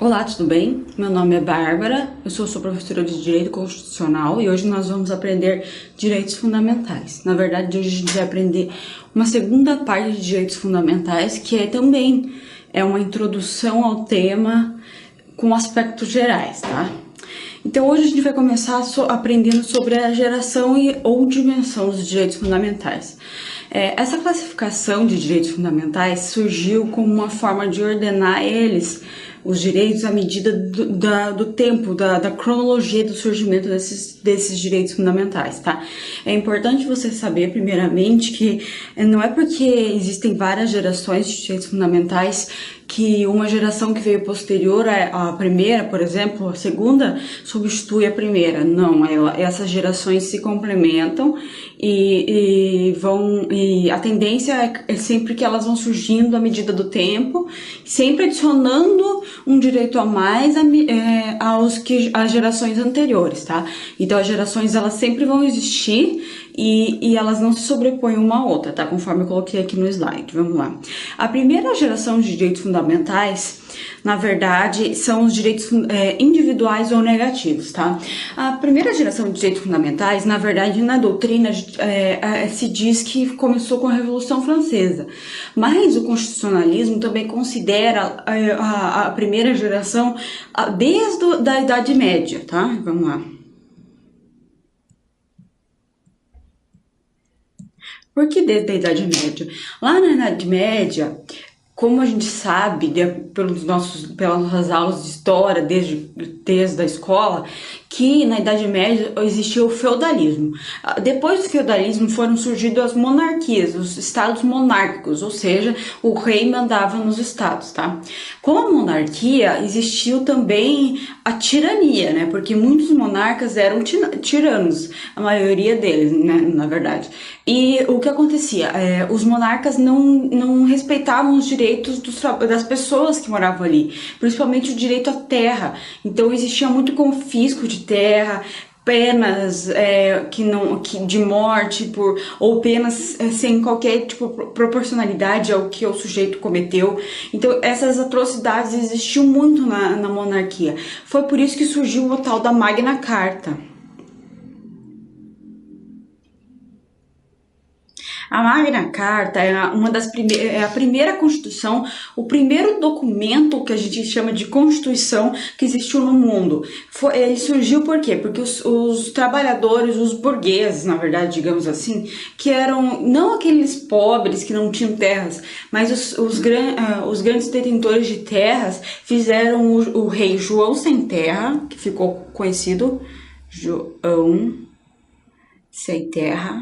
Olá, tudo bem? Meu nome é Bárbara, eu sou professora de Direito Constitucional e hoje nós vamos aprender direitos fundamentais. Na verdade, hoje a gente vai aprender uma segunda parte de direitos fundamentais, que também é uma introdução ao tema com aspectos gerais, tá? Então hoje a gente vai começar aprendendo sobre a geração ou dimensão dos direitos fundamentais. Essa classificação de direitos fundamentais surgiu como uma forma de ordenar os direitos à medida do tempo, da cronologia do surgimento desses direitos fundamentais, tá? É importante você saber, primeiramente, que não é porque existem várias gerações de direitos fundamentais que uma geração que veio posterior à primeira, por exemplo, a segunda, substitui a primeira. Não, essas gerações se complementam e a tendência é sempre que elas vão surgindo à medida do tempo, sempre adicionando um direito a mais às gerações anteriores, tá? Então as gerações elas sempre vão existir e elas não se sobrepõem uma à outra, tá? Conforme eu coloquei aqui no slide. Vamos lá. A primeira geração de direitos fundamentais, na verdade, são os direitos individuais ou negativos, tá? A primeira geração de direitos fundamentais, na verdade, na doutrina se diz que começou com a Revolução Francesa, mas o constitucionalismo também considera a primeira geração desde a Idade Média, tá? Vamos lá. Por que desde a Idade Média? Lá na Idade Média, como a gente sabe, pelas nossas aulas de história, desde a escola, que na Idade Média existia o feudalismo. Depois do feudalismo foram surgindo as monarquias, os estados monárquicos, ou seja, o rei mandava nos estados, tá? Com a monarquia existiu também a tirania, né? Porque muitos monarcas eram tiranos, a maioria deles, né? Na verdade. E o que acontecia? Os monarcas não respeitavam os direitos das pessoas que moravam ali, principalmente o direito à terra. Então existia muito confisco de terra, penas de morte ou penas sem qualquer tipo proporcionalidade ao que o sujeito cometeu. Então essas atrocidades existiam muito na monarquia. Foi por isso que surgiu o tal da Magna Carta. A Magna Carta é a primeira Constituição, o primeiro documento que a gente chama de Constituição que existiu no mundo. Ele surgiu por quê? Porque os trabalhadores, os burgueses, na verdade, digamos assim, que eram não aqueles pobres que não tinham terras, mas os grandes detentores de terras fizeram o rei João Sem Terra, que ficou conhecido, João Sem Terra,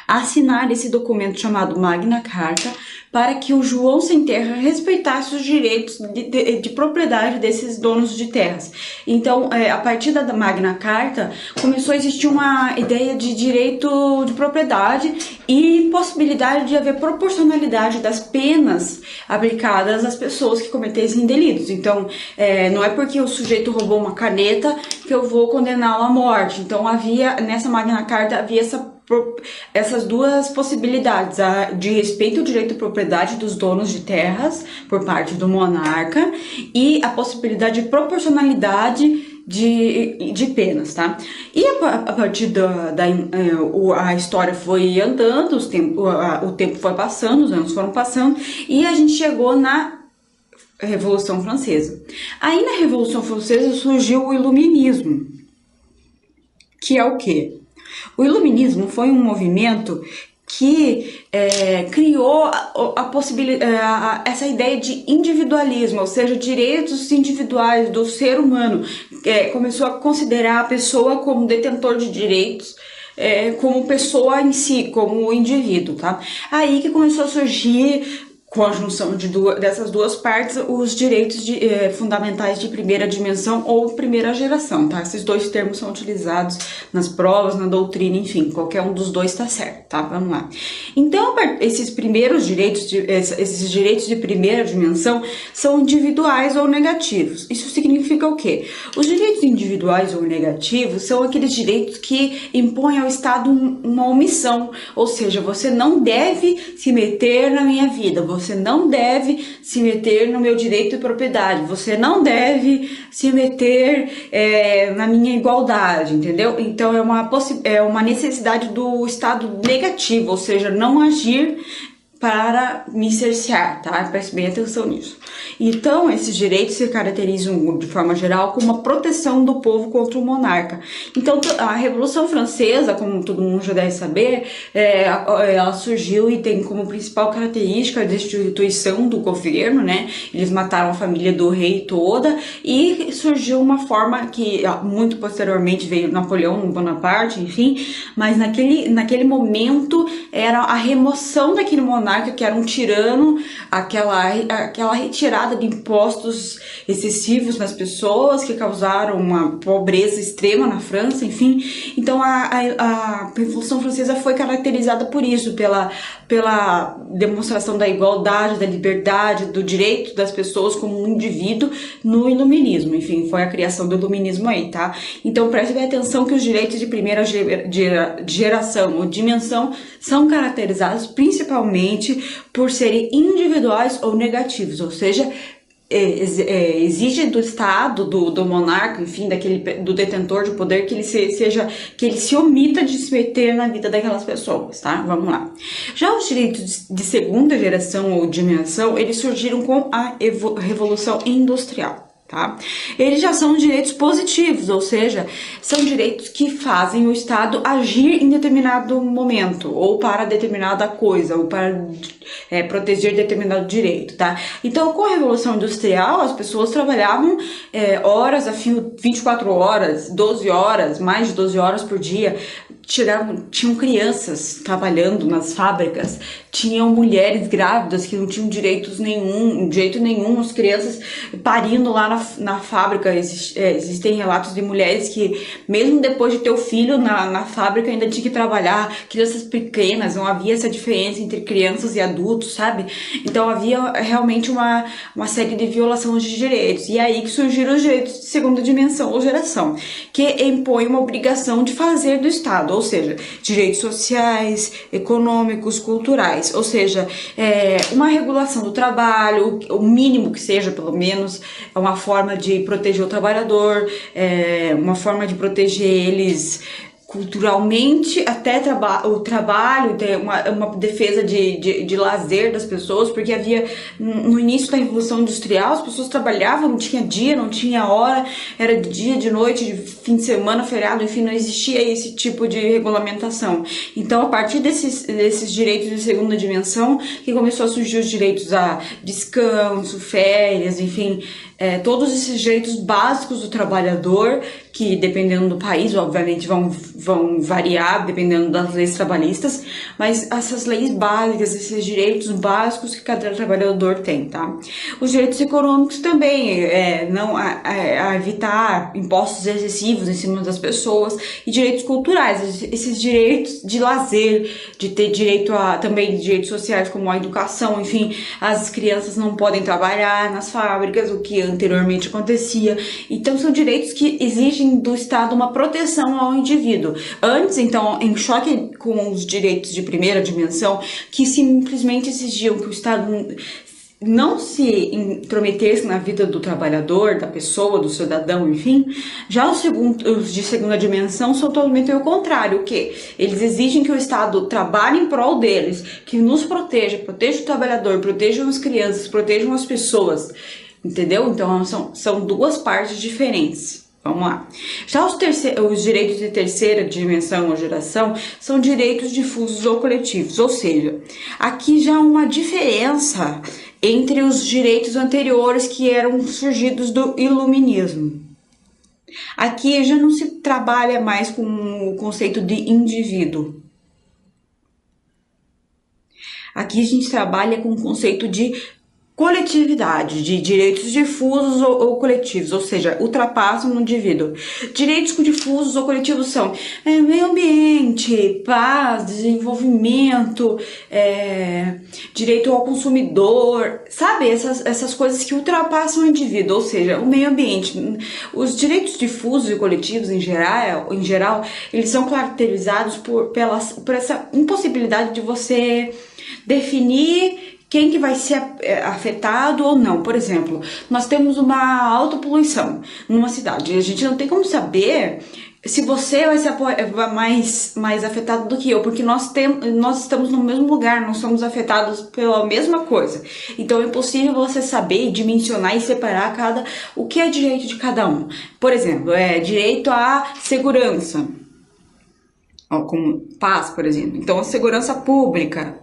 assinar esse documento chamado Magna Carta para que o João Sem Terra respeitasse os direitos de propriedade desses donos de terras. Então, a partir da Magna Carta, começou a existir uma ideia de direito de propriedade e possibilidade de haver proporcionalidade das penas aplicadas às pessoas que cometessem delitos. Então, não é porque o sujeito roubou uma caneta que eu vou condená-lo à morte. Então, nessa Magna Carta havia essas duas possibilidades, a de respeito ao direito à propriedade dos donos de terras por parte do monarca e a possibilidade de proporcionalidade de penas, tá? E a partir a história foi andando, o tempo foi passando, os anos foram passando e a gente chegou na Revolução Francesa. Aí na Revolução Francesa surgiu o Iluminismo, que é o quê? O Iluminismo foi um movimento que criou essa ideia de individualismo, ou seja, direitos individuais do ser humano. Começou a considerar a pessoa como detentor de direitos, como pessoa em si, como indivíduo, tá? Aí que começou a surgir, com a junção dessas duas partes, os direitos fundamentais de primeira dimensão ou primeira geração, tá? Esses dois termos são utilizados nas provas, na doutrina, enfim, qualquer um dos dois tá certo, tá? Vamos lá. Então, esses direitos de primeira dimensão são individuais ou negativos. Isso significa o quê? Os direitos individuais ou negativos são aqueles direitos que impõem ao Estado uma omissão, ou seja, você não deve se meter na minha vida, você você não deve se meter no meu direito de propriedade, você não deve se meter na minha igualdade, entendeu? Então é uma necessidade do Estado negativo, ou seja, não agir para me cercear, tá? Preste bem atenção nisso. Então, esses direitos se caracterizam, de forma geral, como uma proteção do povo contra o monarca. Então, a Revolução Francesa, como todo mundo já deve saber, ela surgiu e tem como principal característica a destituição do governo, né? Eles mataram a família do rei toda e surgiu uma forma que, muito posteriormente, veio Napoleão Bonaparte, enfim, mas naquele momento era a remoção daquele monarca que era um tirano, aquela retirada de impostos excessivos nas pessoas que causaram uma pobreza extrema na França, enfim. Então a Revolução Francesa foi caracterizada por isso, pela demonstração da igualdade, da liberdade, do direito das pessoas como um indivíduo no iluminismo. Enfim, foi a criação do iluminismo aí, tá? Então preste bem atenção que os direitos de primeira geração ou dimensão são caracterizados principalmente por serem individuais ou negativos, ou seja, exige do Estado, do monarca, enfim, do detentor de poder que ele se omita de se meter na vida daquelas pessoas, tá? Vamos lá. Já os direitos de segunda geração ou dimensão, eles surgiram com a Revolução Industrial. Tá? Eles já são direitos positivos, ou seja, são direitos que fazem o Estado agir em determinado momento, ou para determinada coisa, ou para proteger determinado direito, tá? Então, com a Revolução Industrial, as pessoas trabalhavam horas a fio, 24 horas, 12 horas, mais de 12 horas por dia, tinham crianças trabalhando nas fábricas, tinham mulheres grávidas que não tinham direito nenhum, as crianças parindo lá na fábrica. Existem relatos de mulheres que, mesmo depois de ter o filho na fábrica, ainda tinha que trabalhar, crianças pequenas, não havia essa diferença entre crianças e adultos, sabe? Então havia realmente uma série de violações de direitos, e é aí que surgiram os direitos de segunda dimensão ou geração, que impõem uma obrigação de fazer do Estado, ou seja, direitos sociais, econômicos, culturais, ou seja, uma regulação do trabalho, o mínimo que seja, pelo menos, é uma forma de proteger o trabalhador, uma forma de proteger eles culturalmente, até o trabalho, uma defesa de lazer das pessoas, porque havia, no início da Revolução Industrial, as pessoas trabalhavam, não tinha dia, não tinha hora, era de dia, de noite, de fim de semana, feriado, enfim, não existia esse tipo de regulamentação. Então, a partir desses direitos de segunda dimensão, que começou a surgir os direitos a descanso, férias, enfim, todos esses direitos básicos do trabalhador, que dependendo do país, obviamente vão variar dependendo das leis trabalhistas, mas essas leis básicas, esses direitos básicos que cada trabalhador tem, tá? Os direitos econômicos também, evitar impostos excessivos em cima das pessoas, e direitos culturais, esses direitos de lazer, de ter direito a também direitos sociais como a educação, enfim, as crianças não podem trabalhar nas fábricas, o que anteriormente acontecia. Então são direitos que exigem do Estado uma proteção ao indivíduo. Antes, então, em choque com os direitos de primeira dimensão, que simplesmente exigiam que o Estado não se intrometesse na vida do trabalhador, da pessoa, do cidadão, enfim. Já os de segunda dimensão são totalmente o contrário, que eles exigem que o Estado trabalhe em prol deles, que nos proteja o trabalhador, protejam as crianças, protejam as pessoas, entendeu? Então são duas partes diferentes. Vamos lá. Já os direitos de terceira dimensão ou geração são direitos difusos ou coletivos, ou seja, aqui já há uma diferença entre os direitos anteriores que eram surgidos do iluminismo. Aqui já não se trabalha mais com o conceito de indivíduo. Aqui a gente trabalha com o conceito de coletividade, de direitos difusos ou coletivos, ou seja, ultrapassam o indivíduo. Direitos difusos ou coletivos são meio ambiente, paz, desenvolvimento, direito ao consumidor, sabe? Essas coisas que ultrapassam o indivíduo, ou seja, o meio ambiente. Os direitos difusos e coletivos em geral, eles são caracterizados por essa impossibilidade de você definir quem que vai ser afetado ou não. Por exemplo, nós temos uma alta poluição numa cidade, a gente não tem como saber se você vai ser mais afetado do que eu, porque nós estamos no mesmo lugar, nós somos afetados pela mesma coisa. Então é impossível você saber dimensionar e separar o que é direito de cada um. Por exemplo, direito à segurança, como paz, por exemplo. Então, a segurança pública,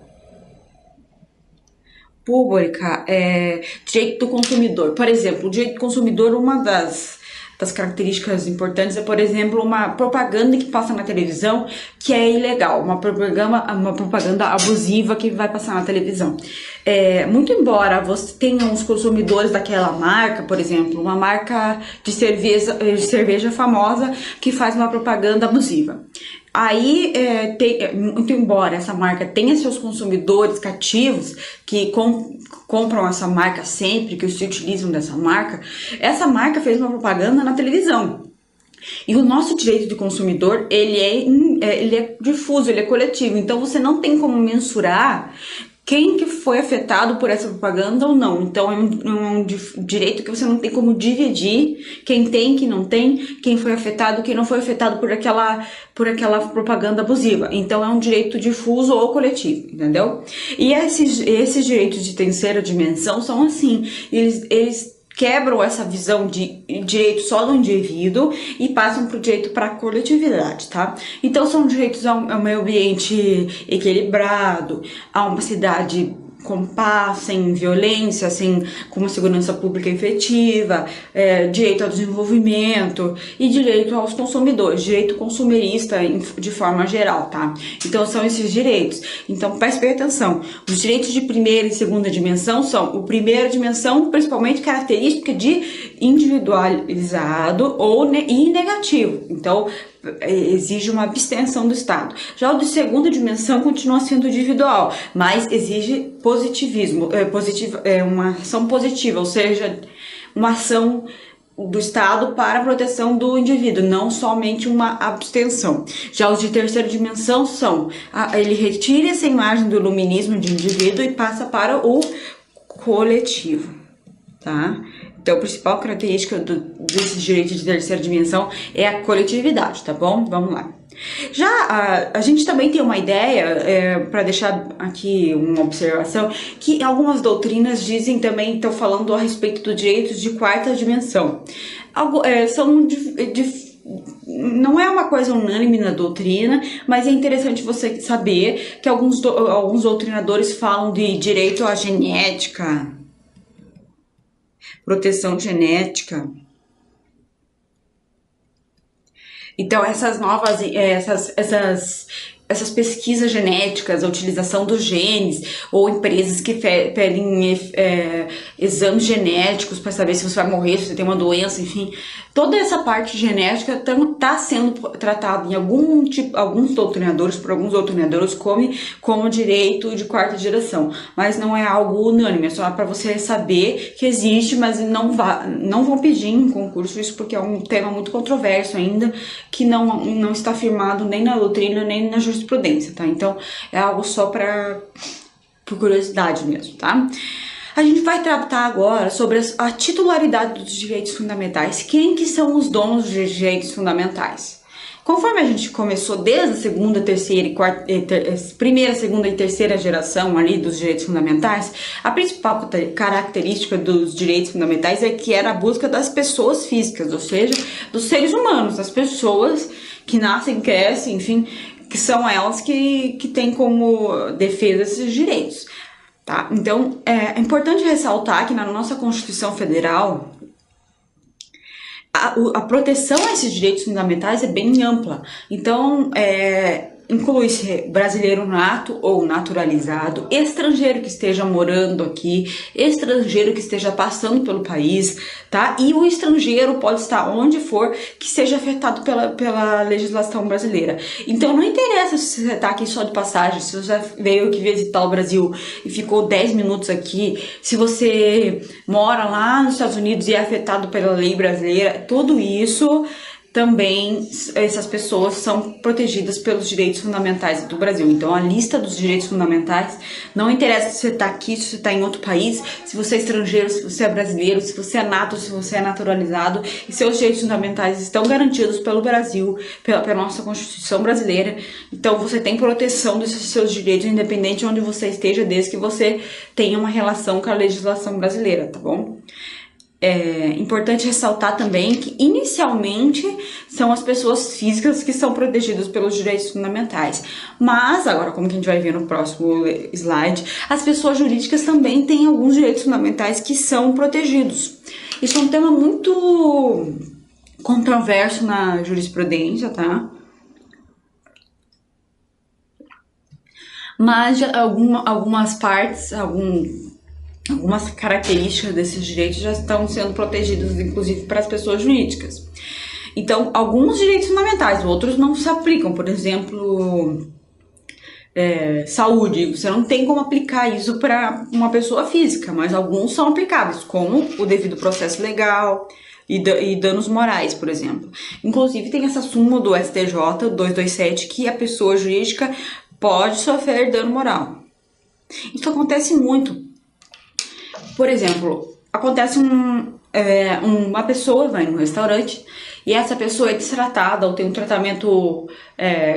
direito do consumidor. Por exemplo, o direito do consumidor, uma das características importantes é, por exemplo, uma propaganda que passa na televisão que é ilegal, uma propaganda abusiva que vai passar na televisão. Muito embora você tenha uns consumidores daquela marca, por exemplo, uma marca de cerveja famosa que faz uma propaganda abusiva. Aí, muito embora essa marca tenha seus consumidores cativos que compram essa marca sempre, que se utilizam dessa marca, essa marca fez uma propaganda na televisão. E o nosso direito de consumidor, ele é difuso, ele é coletivo. Então, você não tem como mensurar quem que foi afetado por essa propaganda ou não. Então, é um direito que você não tem como dividir quem tem, quem não tem, quem foi afetado, quem não foi afetado por aquela propaganda abusiva. Então, é um direito difuso ou coletivo, entendeu? E esses direitos de terceira dimensão são assim, eles quebram essa visão de direito só do indivíduo e passam para o direito para a coletividade, tá? Então, são direitos ao meio ambiente equilibrado, a uma cidade com paz, sem violência, com uma segurança pública efetiva, direito ao desenvolvimento e direito aos consumidores, direito consumerista de forma geral, tá? Então, são esses direitos. Então, preste bem atenção. Os direitos de primeira e segunda dimensão são o primeira dimensão, principalmente característica de individualizado e negativo. Então, exige uma abstenção do Estado. Já o de segunda dimensão continua sendo individual, mas exige positivismo, uma ação positiva, ou seja, uma ação do Estado para a proteção do indivíduo, não somente uma abstenção. Já os de terceira dimensão ele retira essa imagem do iluminismo de indivíduo e passa para o coletivo, tá? Então, a principal característica desses direitos de terceira dimensão é a coletividade, tá bom? Vamos lá. Já a gente também tem uma ideia, para deixar aqui uma observação, que algumas doutrinas estão falando a respeito dos direitos de quarta dimensão. Não é uma coisa unânime na doutrina, mas é interessante você saber que alguns doutrinadores falam de direito à genética, proteção genética. Então, essas pesquisas genéticas, a utilização dos genes, ou empresas que pedem exames genéticos para saber se você vai morrer, se você tem uma doença, enfim. Toda essa parte genética está sendo tratada em alguns doutrinadores, por alguns doutrinadores, como direito de quarta geração. Mas não é algo unânime, é só para você saber que existe, mas não vão pedir em concurso isso, porque é um tema muito controverso ainda, que não está firmado nem na doutrina, nem na jurisprudência, tá? Então, é algo só por curiosidade mesmo, tá? A gente vai tratar agora sobre a titularidade dos direitos fundamentais. Quem que são os donos dos direitos fundamentais? Conforme a gente começou desde a segunda, terceira e primeira, segunda e terceira geração ali dos direitos fundamentais, a principal característica dos direitos fundamentais é que era a busca das pessoas físicas, ou seja, dos seres humanos, das pessoas que nascem, crescem, enfim, que são elas que têm como defesa esses direitos. Tá? Então, é importante ressaltar que na nossa Constituição Federal, a proteção a esses direitos fundamentais é bem ampla. Então, inclui-se brasileiro nato ou naturalizado, estrangeiro que esteja morando aqui, estrangeiro que esteja passando pelo país, tá? E o estrangeiro pode estar onde for que seja afetado pela legislação brasileira. Então, não interessa se você está aqui só de passagem, se você veio aqui visitar o Brasil e ficou 10 minutos aqui, se você mora lá nos Estados Unidos e é afetado pela lei brasileira, tudo isso também essas pessoas são protegidas pelos direitos fundamentais do Brasil. Então, a lista dos direitos fundamentais, não interessa se você está aqui, se você está em outro país, se você é estrangeiro, se você é brasileiro, se você é nato, se você é naturalizado, e seus direitos fundamentais estão garantidos pelo Brasil, pela nossa Constituição brasileira. Então, você tem proteção desses seus direitos, independente de onde você esteja, desde que você tenha uma relação com a legislação brasileira, tá bom? É importante ressaltar também que, inicialmente, são as pessoas físicas que são protegidas pelos direitos fundamentais. Mas, agora, como que a gente vai ver no próximo slide, as pessoas jurídicas também têm alguns direitos fundamentais que são protegidos. Isso é um tema muito controverso na jurisprudência, tá? Mas algumas partes, algumas características desses direitos já estão sendo protegidos, inclusive, para as pessoas jurídicas. Então, alguns direitos fundamentais, outros não se aplicam. Por exemplo, saúde, você não tem como aplicar isso para uma pessoa física, mas alguns são aplicáveis, como o devido processo legal e danos morais, por exemplo. Inclusive, tem essa súmula do STJ 227 que a pessoa jurídica pode sofrer dano moral. Isso acontece muito. Por exemplo, acontece uma pessoa vai num restaurante e essa pessoa é destratada ou tem um tratamento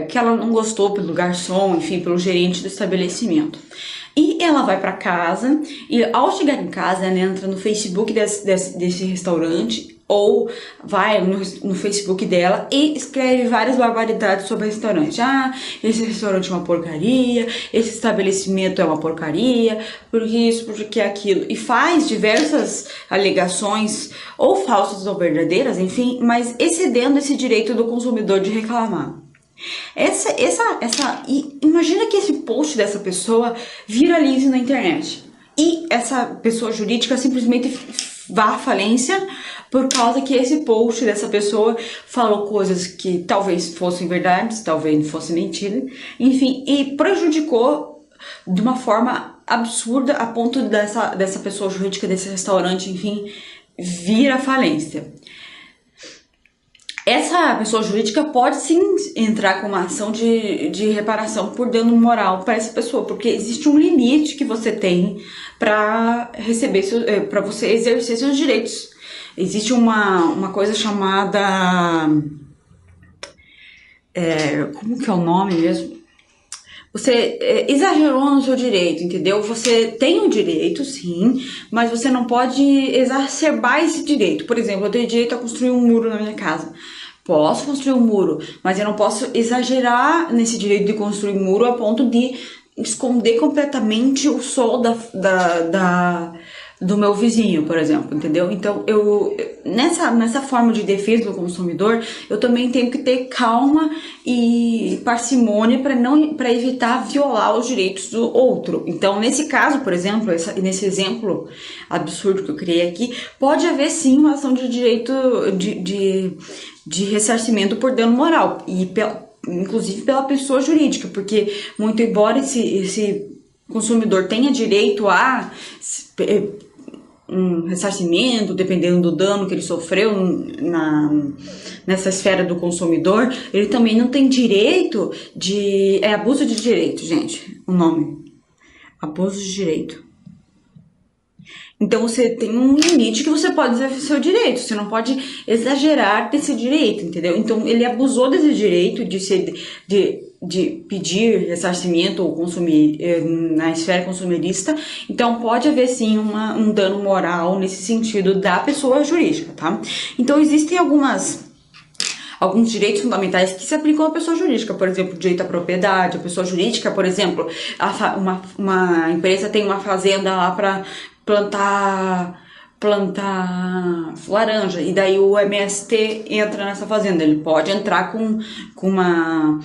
que ela não gostou pelo garçom, enfim, pelo gerente do estabelecimento. E ela vai para casa e, ao chegar em casa, ela entra no Facebook desse restaurante ou vai no Facebook dela e escreve várias barbaridades sobre o restaurante. Esse restaurante é uma porcaria, esse estabelecimento é uma porcaria, porque isso, porque aquilo. E faz diversas alegações, ou falsas ou verdadeiras, enfim, mas excedendo esse direito do consumidor de reclamar. Imagina que esse post dessa pessoa viralize na internet e essa pessoa jurídica simplesmente vá à falência por causa que esse post dessa pessoa falou coisas que talvez fossem verdades, talvez fossem mentira, enfim, e prejudicou de uma forma absurda a ponto dessa pessoa jurídica, desse restaurante, enfim, vir à falência. Essa pessoa jurídica pode sim entrar com uma ação de reparação por dano moral para essa pessoa, porque existe um limite que você tem para para você exercer seus direitos. Existe uma coisa chamada como que é o nome mesmo? Você exagerou no seu direito, entendeu? Você tem um direito, sim, mas você não pode exacerbar esse direito. Por exemplo, eu tenho direito a construir um muro na minha casa. Posso construir um muro, mas eu não posso exagerar nesse direito de construir um muro a ponto de esconder completamente o sol do meu vizinho, por exemplo, entendeu? Então, nessa forma de defesa do consumidor, eu também tenho que ter calma e parcimônia para evitar violar os direitos do outro. Então, nesse caso, por exemplo, nesse exemplo absurdo que eu criei aqui, pode haver sim uma ação de direito de ressarcimento por dano moral, e inclusive pela pessoa jurídica, porque muito embora esse consumidor tenha direito a um ressarcimento, dependendo do dano que ele sofreu nessa esfera do consumidor, ele também não tem direito de... abuso de direito, gente, o nome. Abuso de direito. Então, você tem um limite que você pode exercer seu direito, você não pode exagerar desse direito, entendeu? Então, ele abusou desse direito de pedir ressarcimento ou consumir na esfera consumerista, então pode haver sim um dano moral nesse sentido da pessoa jurídica, tá? Então, existem alguns direitos fundamentais que se aplicam à pessoa jurídica, por exemplo, direito à propriedade. A pessoa jurídica, por exemplo, uma empresa tem uma fazenda lá para plantar laranja, e daí o MST entra nessa fazenda. Ele pode entrar com uma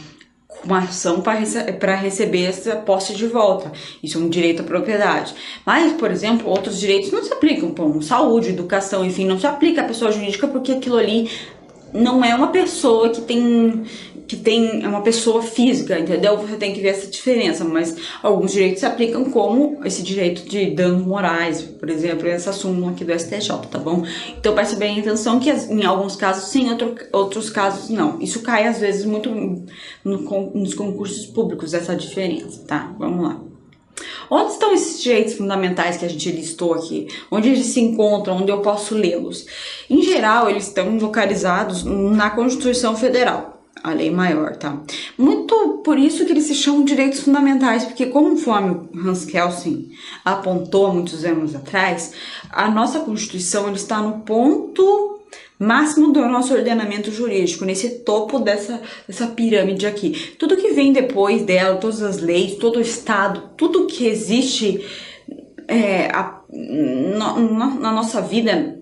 ação para receber essa posse de volta. Isso é um direito à propriedade. Mas, por exemplo, outros direitos não se aplicam, como saúde, educação, enfim, não se aplica à pessoa jurídica, porque aquilo ali não é uma pessoa que tem que tem uma pessoa física, entendeu? Você tem que ver essa diferença, mas alguns direitos se aplicam, como esse direito de danos morais, por exemplo, essa súmula aqui do STJ, tá bom? Então preste bem a atenção que em alguns casos sim, outros casos não. Isso cai às vezes muito nos concursos públicos, essa diferença, tá? Vamos lá. Onde estão esses direitos fundamentais que a gente listou aqui? Onde eles se encontram? Onde eu posso lê-los? Em geral, eles estão localizados na Constituição Federal, a lei maior, tá? Muito por isso que eles se chamam direitos fundamentais, porque conforme o Hans Kelsen apontou há muitos anos atrás, a nossa Constituição ele está no ponto máximo do nosso ordenamento jurídico, nesse topo dessa pirâmide aqui. Tudo que vem depois dela, todas as leis, todo o Estado, tudo que existe na nossa vida,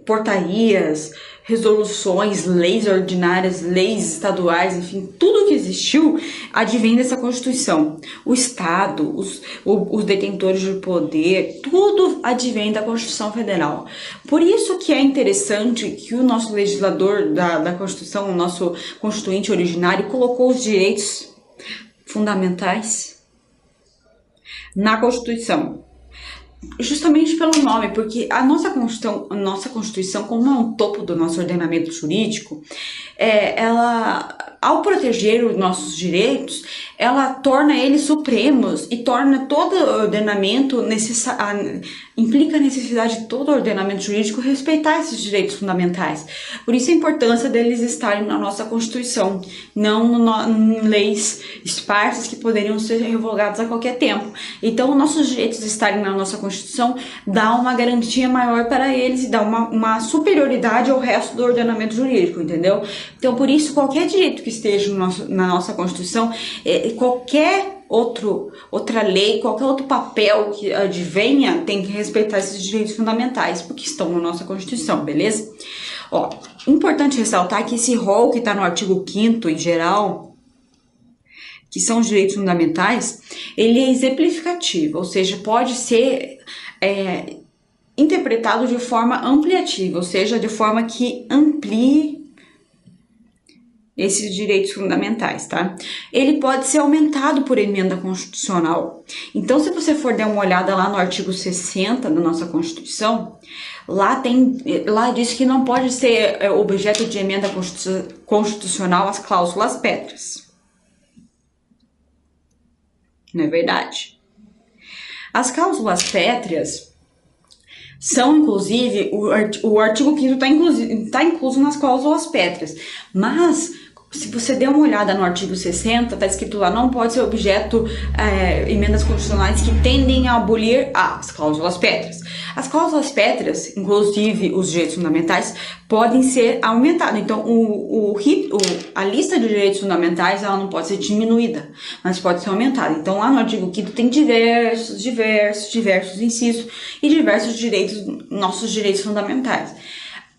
portarias, resoluções, leis ordinárias, leis estaduais, enfim, tudo que existiu advém dessa Constituição. O Estado, os detentores de poder, tudo advém da Constituição Federal. Por isso que é interessante que o nosso legislador da Constituição, o nosso constituinte originário, colocou os direitos fundamentais na Constituição. Justamente pelo nome, porque a nossa Constituição, como é um topo do nosso ordenamento jurídico, ela, ao proteger os nossos direitos, ela torna eles supremos e torna todo ordenamento implica a necessidade de todo ordenamento jurídico respeitar esses direitos fundamentais. Por isso a importância deles estarem na nossa Constituição, não em leis esparsas que poderiam ser revogadas a qualquer tempo. Então, nossos direitos estarem na nossa Constituição dá uma garantia maior para eles e dá uma superioridade ao resto do ordenamento jurídico, entendeu? Então, por isso, qualquer direito que esteja na nossa Constituição, qualquer outra lei, qualquer outro papel que advenha, tem que respeitar esses direitos fundamentais, porque estão na nossa Constituição, beleza? Ó, importante ressaltar que esse rol que está no artigo 5º, em geral, que são os direitos fundamentais, ele é exemplificativo, ou seja, pode ser interpretado de forma ampliativa, ou seja, de forma que amplie esses direitos fundamentais, tá? Ele pode ser aumentado por emenda constitucional. Então, se você for dar uma olhada lá no artigo 60 da nossa Constituição, lá diz que não pode ser objeto de emenda constitucional as cláusulas pétreas. Não é verdade? As cláusulas pétreas são, inclusive, o artigo 5º está incluso nas cláusulas pétreas, mas se você der uma olhada no artigo 60, está escrito lá, não pode ser objeto emendas constitucionais que tendem a abolir as cláusulas pétreas. As cláusulas pétreas, inclusive os direitos fundamentais, podem ser aumentados. Então, a lista de direitos fundamentais ela não pode ser diminuída, mas pode ser aumentada. Então, lá no artigo 5º tem diversos incisos e diversos nossos direitos fundamentais.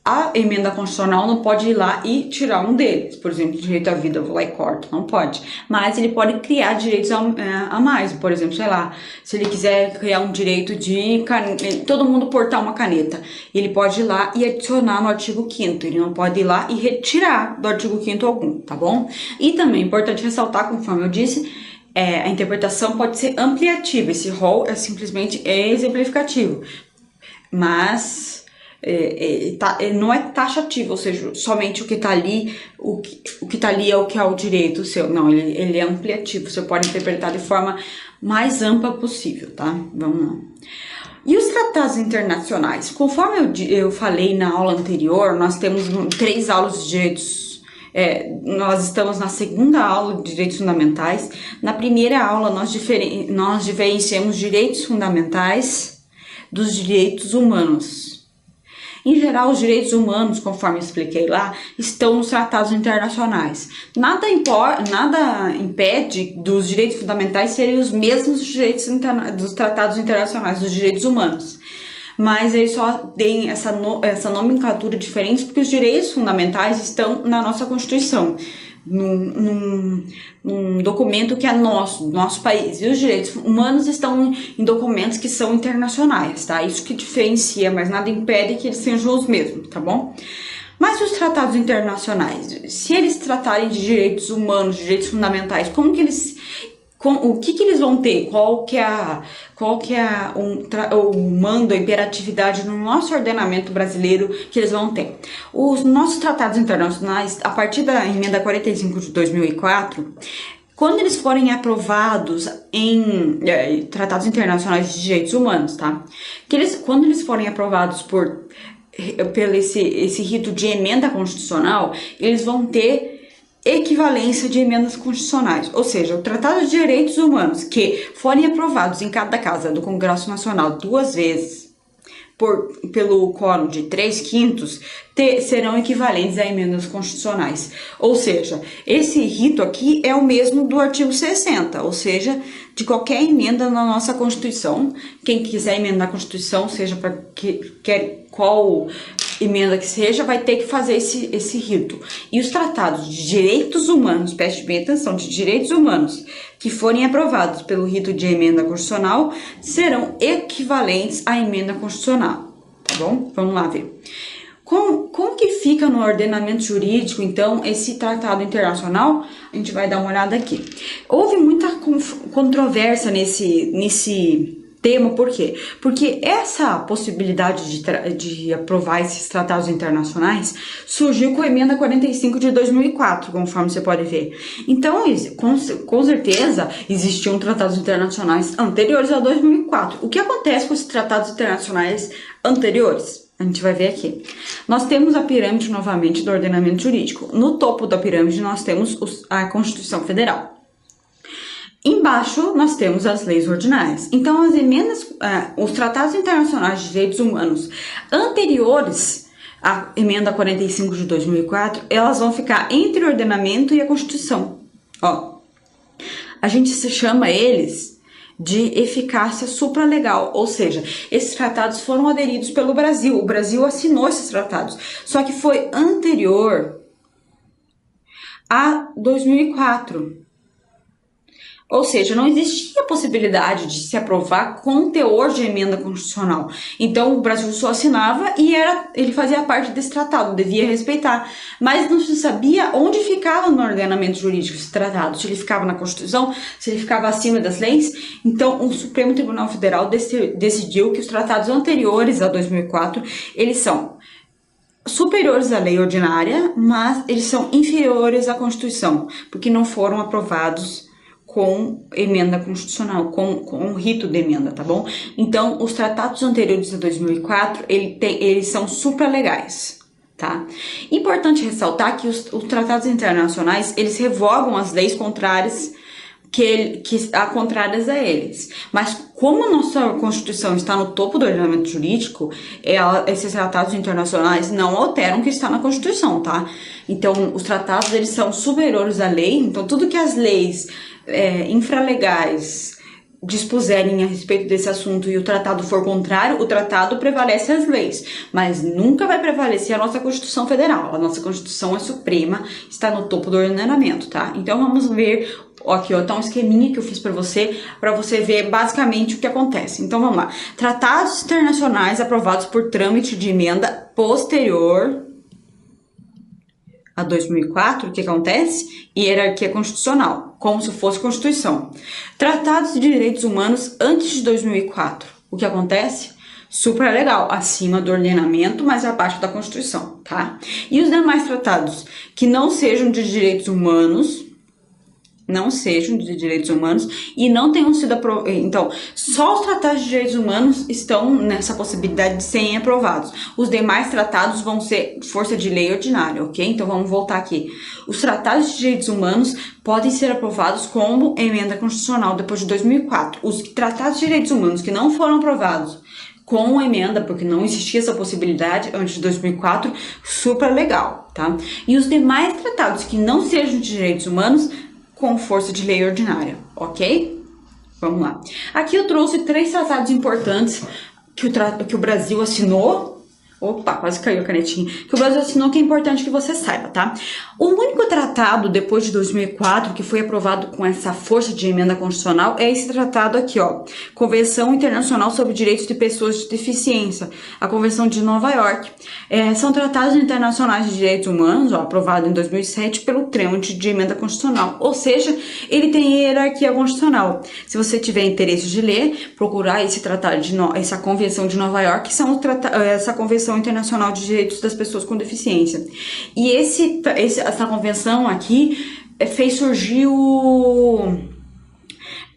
A emenda constitucional não pode ir lá e tirar um deles. Por exemplo, direito à vida, eu vou lá e corto. Não pode. Mas ele pode criar direitos a mais. Por exemplo, sei lá, se ele quiser criar um direito de todo mundo portar uma caneta, ele pode ir lá e adicionar no artigo 5º. Ele não pode ir lá e retirar do artigo 5º algum, tá bom? E também é importante ressaltar, conforme eu disse, a interpretação pode ser ampliativa. Esse rol simplesmente exemplificativo. Mas não é taxativo, ou seja, somente o que está ali, o que está ali é o que é o direito seu. Não, ele é ampliativo, você pode interpretar de forma mais ampla possível, tá? Vamos lá. E os tratados internacionais? Conforme eu falei na aula anterior, nós temos 3 aulas de direitos. Nós estamos na segunda aula de direitos fundamentais. Na primeira aula, nós diferenciamos direitos fundamentais dos direitos humanos. Em geral, os direitos humanos, conforme eu expliquei lá, estão nos tratados internacionais. Nada impede dos direitos fundamentais serem os mesmos direitos dos tratados internacionais, dos direitos humanos. Mas eles só têm essa nomenclatura diferente porque os direitos fundamentais estão na nossa Constituição, num documento que é do nosso país. E os direitos humanos estão em documentos que são internacionais, tá? Isso que diferencia, mas nada impede que eles sejam os mesmos, tá bom? Mas os tratados internacionais, se eles tratarem de direitos humanos, de direitos fundamentais, como que eles, o que eles vão ter? Qual que é o mando, a imperatividade no nosso ordenamento brasileiro que eles vão ter? Os nossos tratados internacionais, a partir da emenda 45 de 2004, quando eles forem aprovados em tratados internacionais de direitos humanos, tá? Quando eles forem aprovados pelo esse rito de emenda constitucional, eles vão ter equivalência de emendas constitucionais, ou seja, o Tratado de Direitos Humanos que forem aprovados em cada casa do Congresso Nacional 2 vezes pelo quórum de 3/5 serão equivalentes a emendas constitucionais. Ou seja, esse rito aqui é o mesmo do artigo 60, ou seja, de qualquer emenda na nossa Constituição. Quem quiser emendar a Constituição, seja para qual emenda que seja, vai ter que fazer esse rito. E os tratados de direitos humanos, preste bem atenção, de direitos humanos que forem aprovados pelo rito de emenda constitucional serão equivalentes à emenda constitucional, tá bom? Vamos lá ver. Como que fica no ordenamento jurídico, então, esse tratado internacional? A gente vai dar uma olhada aqui. Houve muita controvérsia nesse tema, por quê? Porque essa possibilidade de aprovar esses tratados internacionais surgiu com a emenda 45 de 2004, conforme você pode ver. Então, com certeza, existiam tratados internacionais anteriores a 2004. O que acontece com esses tratados internacionais anteriores? A gente vai ver aqui. Nós temos a pirâmide, novamente, do ordenamento jurídico. No topo da pirâmide, nós temos a Constituição Federal. Embaixo, nós temos as leis ordinárias. Então, as emendas, os tratados internacionais de direitos humanos anteriores à emenda 45 de 2004, elas vão ficar entre o ordenamento e a Constituição. Ó, a gente chama eles de eficácia supralegal, ou seja, esses tratados foram aderidos pelo Brasil. O Brasil assinou esses tratados, só que foi anterior a 2004. Ou seja, não existia possibilidade de se aprovar com teor de emenda constitucional. Então, o Brasil só assinava e ele fazia parte desse tratado, devia respeitar. Mas não se sabia onde ficava no ordenamento jurídico esse tratado, se ele ficava na Constituição, se ele ficava acima das leis. Então, o Supremo Tribunal Federal decidiu que os tratados anteriores a 2004, eles são superiores à lei ordinária, mas eles são inferiores à Constituição, porque não foram aprovados com emenda constitucional, com rito de emenda, tá bom? Então, os tratados anteriores a 2004, eles são supralegais, tá? Importante ressaltar que os tratados internacionais, eles revogam as leis contrárias contrárias a eles. Mas como a nossa Constituição está no topo do ordenamento jurídico, esses tratados internacionais não alteram o que está na Constituição, tá? Então, os tratados, eles são superiores à lei, então tudo que as leis infralegais dispuserem a respeito desse assunto e o tratado for contrário, o tratado prevalece as leis, mas nunca vai prevalecer a nossa Constituição Federal. A nossa Constituição é suprema, está no topo do ordenamento, tá? Então vamos ver aqui, ó, tá um esqueminha que eu fiz para você ver basicamente o que acontece. Então vamos lá. Tratados internacionais aprovados por trâmite de emenda posterior a 2004, o que acontece? Hierarquia constitucional, como se fosse Constituição. Tratados de direitos humanos antes de 2004, o que acontece? Supralegal, acima do ordenamento, mas abaixo da Constituição, tá? E os demais tratados que não sejam de direitos humanos, e não tenham sido aprovados. Então, só os tratados de direitos humanos estão nessa possibilidade de serem aprovados. Os demais tratados vão ser força de lei ordinária, ok? Então, vamos voltar aqui. Os tratados de direitos humanos podem ser aprovados como emenda constitucional depois de 2004. Os tratados de direitos humanos que não foram aprovados com emenda, porque não existia essa possibilidade antes de 2004, supralegal, tá? E os demais tratados que não sejam de direitos humanos, com força de lei ordinária, ok? Vamos lá. Aqui eu trouxe 3 tratados importantes que o Brasil assinou Opa, quase caiu a canetinha. Que o Brasil assinou, que é importante que você saiba, tá? O único tratado, depois de 2004, que foi aprovado com essa força de emenda constitucional é esse tratado aqui, ó. Convenção Internacional sobre Direitos de Pessoas de Deficiência, a Convenção de Nova York. São tratados internacionais de direitos humanos, ó, aprovado em 2007 pelo trâmite de emenda constitucional. Ou seja, ele tem hierarquia constitucional. Se você tiver interesse de ler, procurar esse tratado essa Convenção de Nova York, essa Convenção Internacional de Direitos das Pessoas com Deficiência. E essa convenção aqui fez surgir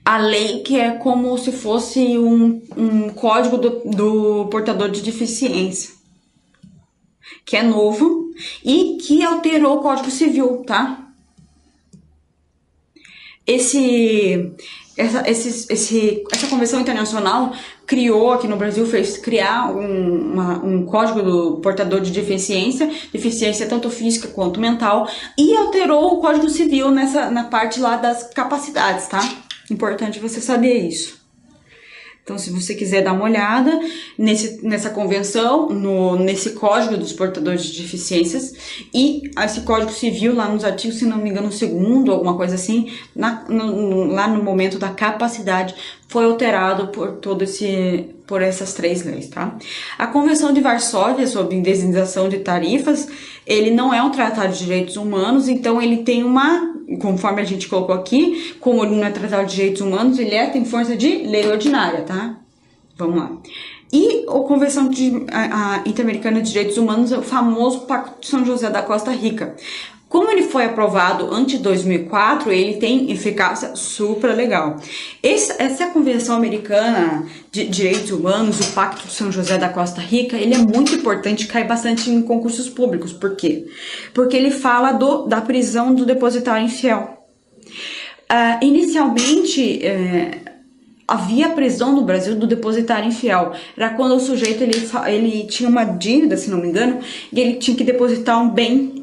a lei, que é como se fosse um código do portador de deficiência, que é novo e que alterou o Código Civil, tá? Essa convenção internacional criou aqui no Brasil, fez criar um código do portador de deficiência tanto física quanto mental, e alterou o Código Civil na parte lá das capacidades, tá? Importante você saber isso. Então, se você quiser dar uma olhada nessa convenção, nesse código dos portadores de deficiências, e esse Código Civil lá nos artigos, se não me engano, o segundo, alguma coisa assim, lá no momento da capacidade, foi alterado por essas três leis, tá? A Convenção de Varsóvia sobre indenização de tarifas, ele não é um tratado de direitos humanos, então ele tem conforme a gente colocou aqui, como ele não é tratado de direitos humanos, ele tem força de lei ordinária, tá? Vamos lá. E a Convenção Interamericana de Direitos Humanos é o famoso Pacto de São José da Costa Rica. Como ele foi aprovado antes de 2004, ele tem eficácia super legal. Essa Convenção Americana de Direitos Humanos, o Pacto de São José da Costa Rica, ele é muito importante, cai bastante em concursos públicos. Por quê? Porque ele fala da prisão do depositário infiel. Inicialmente, havia prisão no Brasil do depositário infiel. Era quando o sujeito ele tinha uma dívida, se não me engano, e ele tinha que depositar um bem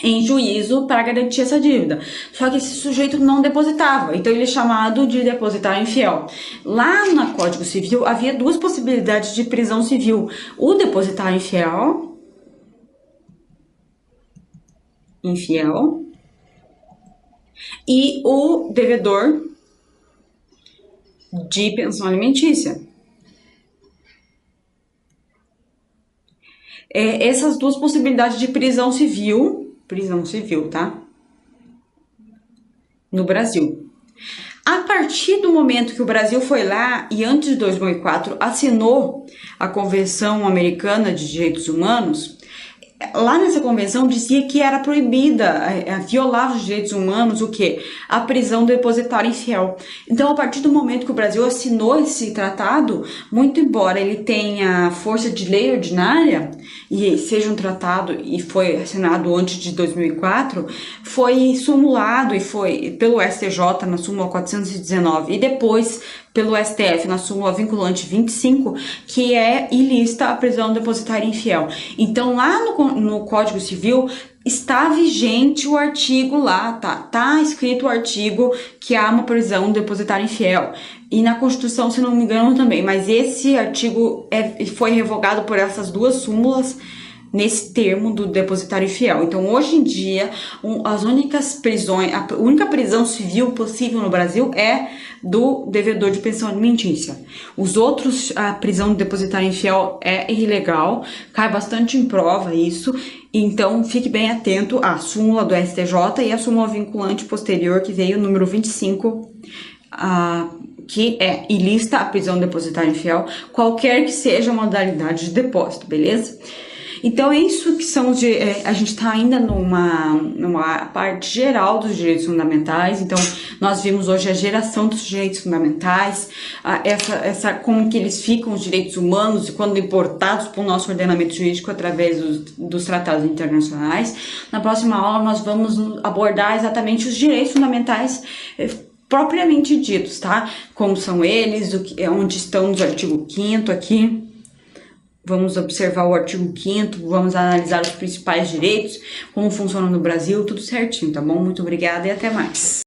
em juízo para garantir essa dívida. Só que esse sujeito não depositava, então ele é chamado de depositário infiel. Lá no Código Civil havia duas possibilidades de prisão civil: o depositário infiel e o devedor de pensão alimentícia. Essas duas possibilidades de prisão civil, tá? No Brasil. A partir do momento que o Brasil foi lá e antes de 2004 assinou a Convenção Americana de Direitos Humanos, lá nessa convenção dizia que era proibida, violar os direitos humanos, o quê? A prisão do depositário infiel. Então, a partir do momento que o Brasil assinou esse tratado, muito embora ele tenha força de lei ordinária e seja um tratado e foi assinado antes de 2004, foi sumulado e foi pelo STJ na súmula 419 e depois pelo STF na súmula vinculante 25, que é ilícita a prisão do depositário infiel. Então, lá no Código Civil está vigente o artigo lá, tá escrito o artigo que há uma prisão do depositário infiel. E na Constituição, se não me engano, também. Mas esse artigo foi revogado por essas duas súmulas nesse termo do depositário infiel. Então, hoje em dia, a única prisão civil possível no Brasil é do devedor de pensão alimentícia. Os outros, a prisão do depositário infiel é ilegal, cai bastante em prova isso. Então, fique bem atento à súmula do STJ e à súmula vinculante posterior, que veio o número 25, que é ilícita a prisão do depositário infiel, qualquer que seja a modalidade de depósito, beleza? Então, é isso que são a gente está ainda numa parte geral dos direitos fundamentais. Então, nós vimos hoje a geração dos direitos fundamentais, como que eles ficam, os direitos humanos, quando importados para o nosso ordenamento jurídico através dos tratados internacionais. Na próxima aula, nós vamos abordar exatamente os direitos fundamentais propriamente ditos, tá? Como são eles, onde estão nos artigo 5º aqui. Vamos observar o artigo 5º, vamos analisar os principais direitos, como funciona no Brasil, tudo certinho, tá bom? Muito obrigada e até mais.